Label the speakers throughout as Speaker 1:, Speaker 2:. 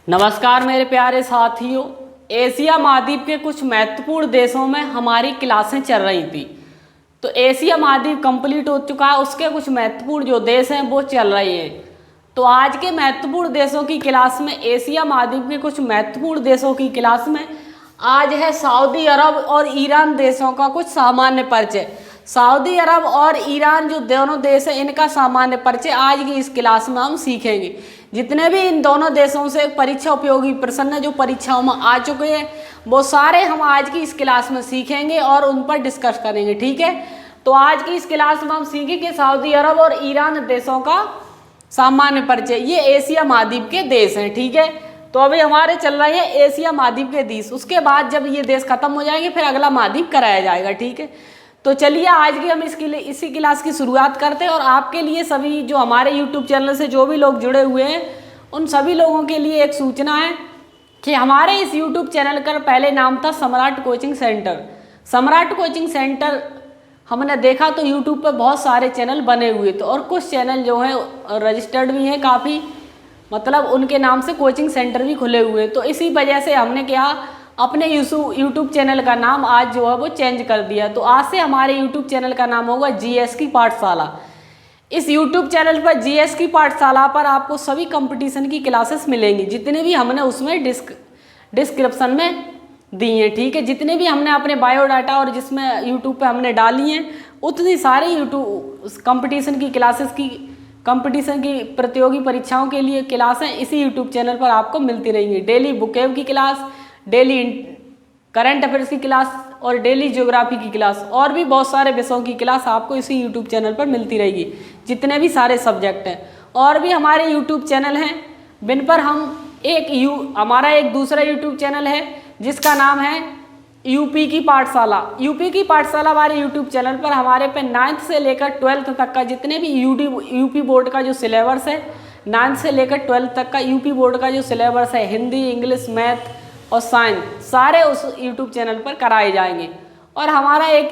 Speaker 1: नमस्कार मेरे प्यारे साथियों। एशिया महाद्वीप के कुछ महत्वपूर्ण देशों में हमारी क्लासें चल रही थी। तो एशिया महाद्वीप कंप्लीट हो चुका है, उसके कुछ महत्वपूर्ण जो देश हैं वो चल रहे हैं। तो आज के महत्वपूर्ण देशों की क्लास में, एशिया महाद्वीप के कुछ महत्वपूर्ण देशों की क्लास में आज है सऊदी अरब और ईरान देशों का कुछ सामान्य परिचय। सऊदी अरब और ईरान जो दोनों देश हैं, इनका सामान्य परिचय आज की इस क्लास में हम सीखेंगे। जितने भी इन दोनों देशों से परीक्षा उपयोगी प्रश्न जो परीक्षाओं में आ चुके हैं, वो सारे हम आज की इस क्लास में सीखेंगे और उन पर डिस्कस करेंगे। ठीक है, तो आज की इस क्लास में हम सीखेंगे सऊदी अरब और ईरान देशों का सामान्य परिचय। ये एशिया महाद्वीप के देश हैं। ठीक है, तो अभी हमारे चल रहे हैं एशिया महाद्वीप के देश। उसके बाद जब ये देश खत्म हो जाएंगे फिर अगला महाद्वीप कराया जाएगा। ठीक है, तो चलिए आज की हम इसी क्लास की शुरुआत करते हैं। और आपके लिए सभी जो हमारे यूट्यूब चैनल से जो भी लोग जुड़े हुए हैं, उन सभी लोगों के लिए एक सूचना है कि हमारे इस यूट्यूब चैनल का पहले नाम था सम्राट कोचिंग सेंटर। सम्राट कोचिंग सेंटर हमने देखा तो यूट्यूब पर बहुत सारे चैनल बने हुए थे और कुछ चैनल जो हैं रजिस्टर्ड भी हैं काफ़ी, मतलब उनके नाम से कोचिंग सेंटर भी खुले हुए। तो इसी वजह से हमने क्या अपने यूट्यूब चैनल का नाम आज जो है वो चेंज कर दिया। तो आज से हमारे यूट्यूब चैनल का नाम होगा जीएस की पाठशाला। इस यूट्यूब चैनल पर जीएस की पाठशाला पर आपको सभी कंपटीशन की क्लासेस मिलेंगी, जितने भी हमने उसमें डिस्क्रिप्शन में दी हैं। ठीक है, जितने भी हमने अपने बायोडाटा और जिसमें यूट्यूब पे हमने डाली हैं, उतनी सारी यूट्यूब कंपटीशन की प्रतियोगी परीक्षाओं के लिए क्लासें इसी यूट्यूब चैनल पर आपको मिलती रहेंगी। डेली बुकेब की क्लास, डेली करंट अफेयर्स की क्लास और डेली ज्योग्राफी की क्लास और भी बहुत सारे विषयों की क्लास आपको इसी यूट्यूब चैनल पर मिलती रहेगी, जितने भी सारे सब्जेक्ट हैं। और भी हमारे यूट्यूब चैनल हैं जिन पर हम हमारा एक दूसरा यूट्यूब चैनल है जिसका नाम है यूपी की पाठशाला। यूपी की पाठशाला हमारे यूट्यूब चैनल पर हमारे पे 9th से लेकर 12th तक का जितने भी यूपी बोर्ड का जो सिलेबस है, 9th से लेकर 12th तक का यूपी बोर्ड का जो सिलेबस है, हिंदी, इंग्लिश, मैथ और साइंस, सारे उस यूट्यूब चैनल पर कराए जाएंगे। और हमारा एक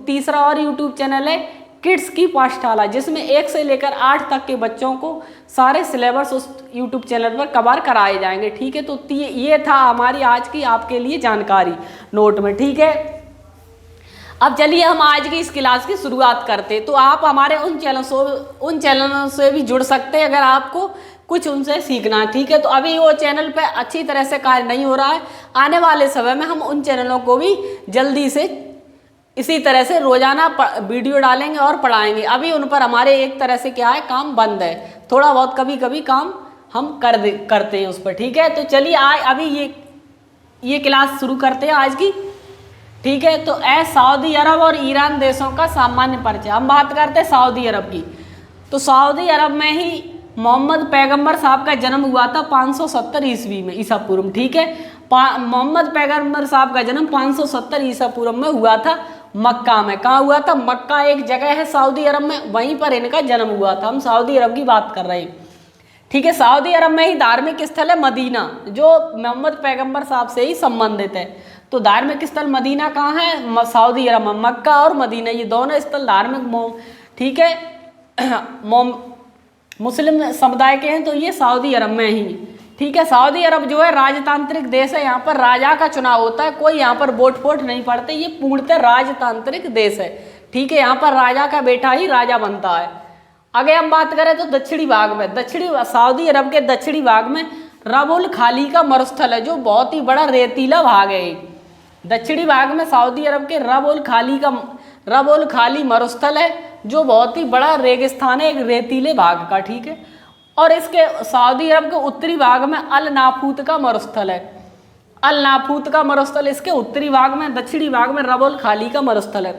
Speaker 1: तीसरा और यूट्यूब चैनल है किड्स की पाठशाला, जिसमें 1 से लेकर 8 तक के बच्चों को सारे सिलेबस उस यूट्यूब चैनल पर कवर कराए जाएंगे। ठीक है, तो ये था हमारी आज की आपके लिए जानकारी नोट में। ठीक है, अब चलिए हम आज की इस क्लास की शुरुआत करते। तो आप हमारे उन चैनलों से भी जुड़ सकते हैं अगर आपको कुछ उनसे सीखना है। ठीक है, तो अभी वो चैनल पे अच्छी तरह से कार्य नहीं हो रहा है। आने वाले समय में हम उन चैनलों को भी जल्दी से इसी तरह से रोजाना वीडियो डालेंगे और पढ़ाएंगे। अभी उन पर हमारे एक तरह से क्या है, काम बंद है, थोड़ा बहुत कभी कभी काम हम करते हैं उस पर। ठीक है, तो चलिए अभी ये क्लास शुरू करते हैं आज की। ठीक है, तो सऊदी अरब और ईरान देशों का सामान्य परिचय। हम बात करते हैं सऊदी अरब की। तो सऊदी अरब में ही मोहम्मद पैगंबर साहब का जन्म हुआ था 570 ईस्वी में, ईसा पूर्व। ठीक है, मोहम्मद पैगंबर साहब का जन्म 570 ईसा पूर्व में हुआ था मक्का में। कहाँ हुआ था? मक्का एक जगह है सऊदी अरब में, वहीं पर इनका जन्म हुआ था। हम सऊदी अरब की बात कर रहे हैं। ठीक है, सऊदी अरब में ही धार्मिक स्थल है मदीना, जो मोहम्मद पैगंबर साहब से ही संबंधित है। तो धार्मिक स्थल मदीना कहाँ है? सऊदी अरब में। मक्का और मदीना ये दोनों स्थल धार्मिक ठीक है मुस्लिम समुदाय के हैं, तो ये सऊदी अरब में ही। ठीक है, सऊदी अरब जो है राजतांत्रिक देश है। यहाँ पर राजा का चुनाव होता है, कोई यहाँ पर वोट नहीं पड़ते। ये पूर्णतः राजतांत्रिक देश है। ठीक है, यहाँ पर राजा का बेटा ही राजा बनता है। आगे हम बात करें तो दक्षिणी भाग में, सऊदी अरब के दक्षिणी भाग में रब-उल खाली का मरुस्थल है, जो बहुत ही बड़ा रेतीला भाग है। दक्षिणी भाग में सऊदी अरब के रब-उल खाली मरुस्थल है, जो बहुत ही बड़ा रेगिस्तान है, एक रेतीले भाग का। ठीक है, और इसके सऊदी अरब के उत्तरी भाग में अल नाफूत का मरुस्थल है। अल नाफूत का मरुस्थल इसके उत्तरी भाग में, दक्षिणी भाग में रब-उल खाली का मरुस्थल है।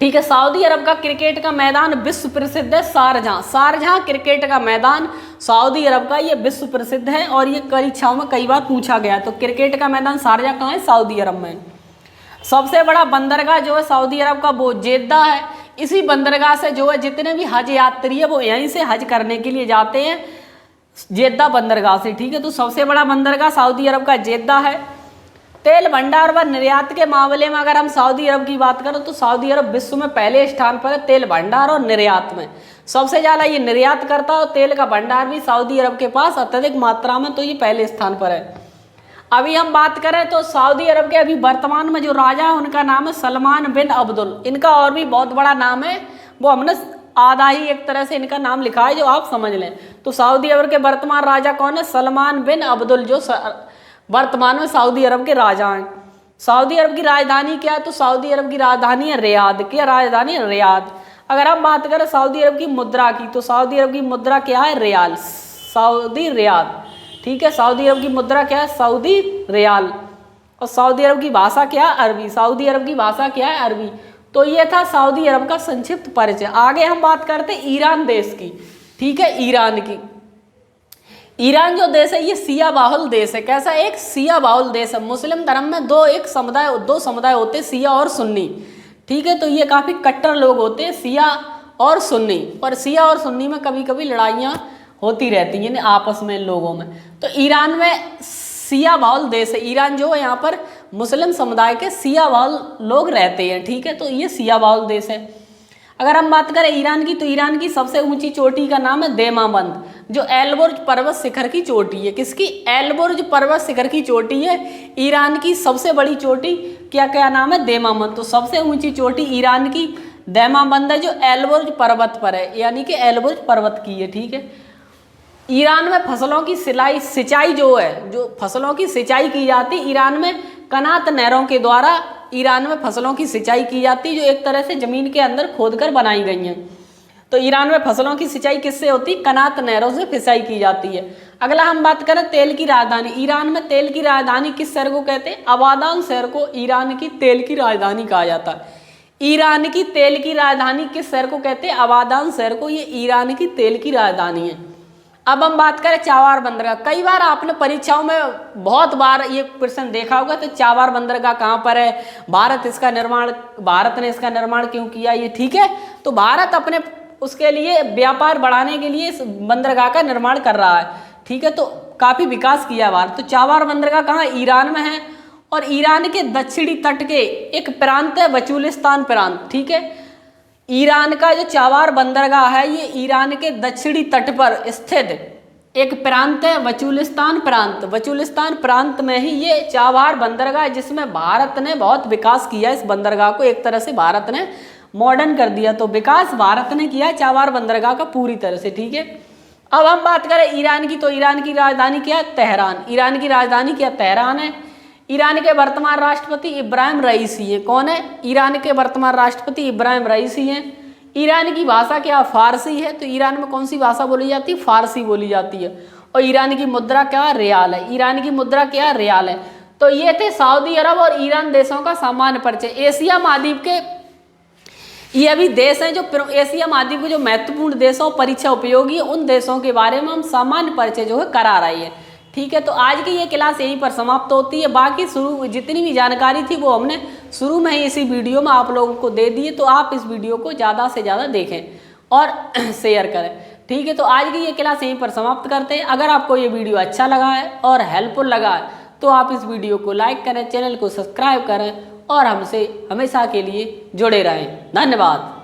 Speaker 1: ठीक है, सऊदी अरब का क्रिकेट का मैदान विश्व प्रसिद्ध है शारजाह क्रिकेट का मैदान सऊदी अरब का ये विश्व प्रसिद्ध है और ये परीक्षाओं में कई बार पूछा गया। तो क्रिकेट का मैदान शारजाह कहाँ है? सऊदी अरब में। सबसे बड़ा बंदरगाह जो है सऊदी अरब का वो जेद्दा है। इसी बंदरगाह से जो है जितने भी हज यात्री है वो यहीं से हज करने के लिए जाते हैं, जेद्दा बंदरगाह से। ठीक है, तो सबसे बड़ा बंदरगाह सऊदी अरब का जेद्दा है। तेल भंडार व निर्यात के मामले में अगर हम सऊदी अरब की बात करें तो सऊदी अरब विश्व में पहले स्थान पर है तेल भंडार और निर्यात में। सबसे ज़्यादा ये निर्यात करता है और तेल का भंडार भी सऊदी अरब के पास अत्यधिक मात्रा में, तो ये पहले स्थान पर है। अभी हम बात करें तो सऊदी अरब के अभी वर्तमान में जो राजा है उनका नाम है सलमान बिन अब्दुल। इनका और भी बहुत बड़ा नाम है, वो हमने आधा ही एक तरह से इनका नाम लिखा है जो आप समझ लें। तो सऊदी अरब के वर्तमान राजा कौन है? सलमान बिन अब्दुल, जो वर्तमान में सऊदी अरब के राजा हैं। सऊदी अरब की राजधानी क्या है? तो सऊदी अरब की राजधानी है रियाद। क्या राजधानी है? रियाद। अगर हम बात करें सऊदी अरब की मुद्रा की तो सऊदी अरब की मुद्रा क्या है? रियाल। सऊदी रियाल, ठीक है। सऊदी अरब की मुद्रा क्या है? Saudi riyal. और सऊदी अरब की भाषा क्या है? अरबी। सऊदी अरब की भाषा क्या है? अरबी। तो ये था सऊदी अरब का संक्षिप्त परिचय। आगे हम बात करते हैं ईरान देश की, ठीक है। ईरान की, ईरान जो देश है ये सिया बाहुल देश है। कैसा? एक सिया बाहुल देश है। मुस्लिम धर्म में दो समुदाय होते हैं, सिया और सुन्नी, ठीक है। तो ये काफ़ी कट्टर लोग होते हैं, सिया और सुन्नी। और सिया और सुन्नी में कभी कभी लड़ाइयाँ होती रहती हैं आपस में लोगों में। तो ईरान में सिया बाहुल देश है। ईरान जो है यहाँ पर मुस्लिम समुदाय के सिया बाहुल लोग रहते हैं, ठीक है। तो ये सिया बाहुल देश है। अगर हम बात करें ईरान की तो ईरान की सबसे ऊंची चोटी का नाम है देमाबंद, जो एलबुर्ज पर्वत शिखर की चोटी है। किसकी? एलबुर्ज पर्वत शिखर की चोटी है ईरान की सबसे बड़ी चोटी। क्या नाम है? देमाबंद। तो सबसे ऊंची चोटी ईरान की देमाबंद है, जो एलबुर्ज पर्वत पर है, यानी कि एलबुर्ज पर्वत की है, ठीक है। ईरान में फसलों की सिंचाई जो है, जो फसलों की सिंचाई की जाती है ईरान में कनात नहरों के द्वारा ईरान में फसलों की सिंचाई की जाती है, जो एक तरह से जमीन के अंदर खोदकर बनाई गई हैं। तो ईरान में फसलों की सिंचाई किससे होती है? कनात नहरों से सिंचाई की जाती है। अगला हम बात करें तेल की राजधानी। ईरान में तेल की राजधानी किस शहर को कहते हैं? अबादान शहर को ईरान की तेल की राजधानी कहा जाता है। ईरान की तेल की राजधानी किस शहर को कहते हैं? अबादान शहर को, ये ईरान की तेल की राजधानी है। अब हम बात करें चाबार बंदरगाह। कई बार आपने परीक्षाओं में बहुत बार ये प्रश्न देखा होगा, तो चाबार बंदरगाह कहाँ पर है? भारत ने इसका निर्माण क्यों किया? ये ठीक है। तो भारत अपने उसके लिए व्यापार बढ़ाने के लिए इस बंदरगाह का निर्माण कर रहा है, ठीक है। तो काफ़ी विकास किया है भारत। तो चाबार बंदरगाह कहाँ? ईरान में है। और ईरान के दक्षिणी तट के एक प्रांत है बचूलिस्तान प्रांत, ठीक है। ईरान का जो चाबार बंदरगाह है ये ईरान के दक्षिणी तट पर स्थित एक प्रांत है बचूलिस्तान प्रांत। बचूलिस्तान प्रांत में ही ये चाबार बंदरगाह है, जिसमें भारत ने बहुत विकास किया। इस बंदरगाह को एक तरह से भारत ने मॉडर्न कर दिया। तो विकास भारत ने किया चाबार बंदरगाह का पूरी तरह से, ठीक है। अब हम बात करें ईरान की तो ईरान की राजधानी क्या है? तेहरान। ईरान की राजधानी क्या? तेहरान है। ईरान के वर्तमान राष्ट्रपति इब्राहिम रईसी है। कौन है? ईरान के वर्तमान राष्ट्रपति इब्राहिम रईसी हैं। ईरान की भाषा क्या? फारसी है। तो ईरान में कौन सी भाषा बोली जाती है? फारसी बोली जाती है। और ईरान की मुद्रा क्या? रियाल है। ईरान की मुद्रा क्या? रियाल है। तो ये थे सऊदी अरब और ईरान देशों का सामान्य परिचय। एशिया महाद्वीप के ये अभी देश हैं जो एशिया महाद्वीप के जो महत्वपूर्ण देशों परीक्षा उपयोगी है, उन देशों के बारे में हम सामान्य परिचय जो है करा रही है, ठीक है। तो आज की ये क्लास यहीं पर समाप्त होती है। बाकी शुरू जितनी भी जानकारी थी वो हमने शुरू में ही इसी वीडियो में आप लोगों को दे दी है। तो आप इस वीडियो को ज़्यादा से ज़्यादा देखें और शेयर करें, ठीक है। तो आज की ये क्लास यहीं पर समाप्त करते हैं। अगर आपको ये वीडियो अच्छा लगा है और हेल्पफुल लगा है तो आप इस वीडियो को लाइक करें, चैनल को सब्सक्राइब करें और हमसे हमेशा के लिए जुड़े रहें। धन्यवाद।